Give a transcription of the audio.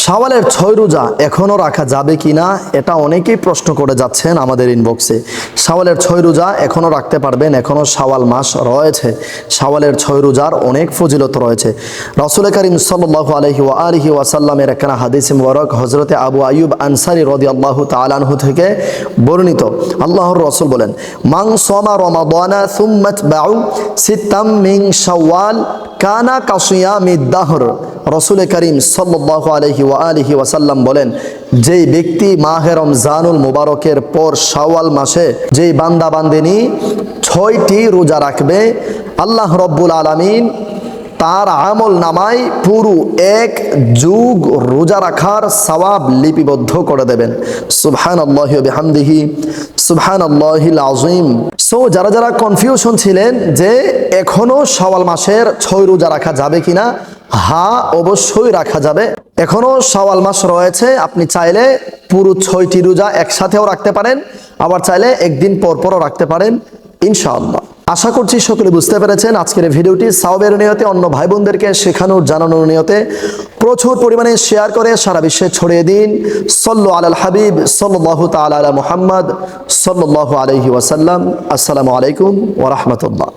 শাওয়ালের 6 রোজা এখনো রাখা যাবে কিনা এটা অনেকেই প্রশ্ন করে যাচ্ছেন আমাদের ইনবক্সে। শাওয়ালের 6 রোজা এখনো রাখতে পারবেন, এখনো শাওয়াল মাস রয়েছে। শাওয়ালের 6 রোজার অনেক ফজিলত রয়েছে। রাসূল করিম সাল্লাল্লাহু আলাইহি ওয়াসাল্লামের একখানা হাদিস মুবারক হযরতে আবু আইয়ুব আনসারী রাদিয়াল্লাহু তাআলা আনহু থেকে বর্ণিত। আল্লাহর রাসূল বলেন, মান সামা রমাদানা সুম্মা তাবাউ সিত্তাম মিন শাওয়াল কানা কাসিয়ামিদ দাহর। রাসূল করিম সাল্লাল্লাহু আলাইহি ওয়াসাল্লাম বলেন, যেই ব্যক্তি মাহে রমজানুল মুবারকের পর শাওয়াল মাসে যেই বান্দা বান্দিনী 6টি রোজা রাখবে, আল্লাহ রব্বুল আলামিন তার আমল নামায় পুরো 1 যুগ রোজা রাখার সওয়াব লিপিবদ্ধ করে দেবেন। সুবহানাল্লাহি ওয়া বিহামদিহি সুবহানাল্লাহিল আযীম। সো যারা কনফিউশন ছিলেন যে এখনো শাওয়াল মাসের 6 রোজা রাখা যাবে কিনা, হ্যাঁ অবশ্যই রাখা যাবে। এখনো শাওয়াল মাস রয়েছে, আপনি চাইলে পুরো 6টি রোজা একসাথেও রাখতে পারেন, আবার চাইলে একদিন পরপরও রাখতে পারেন ইনশাআল্লাহ। আশা করছি সকলে বুঝতে পেরেছেন। আজকের এই ভিডিওটি সওয়াবের নিয়তে অন্য ভাই বোনদেরকে শেখানোর জানানোর নিয়তে প্রচুর পরিমাণে শেয়ার করে সারা বিশ্বে ছড়িয়ে দিন। সাল্লু আলাল হাবিব সাল্লাল্লাহু তাআলা আলা মুহাম্মদ সাল্লাল্লাহু আলাইহি ওয়াসাল্লাম। আসসালামু আলাইকুম ওয়া রাহমাতুল্লাহ।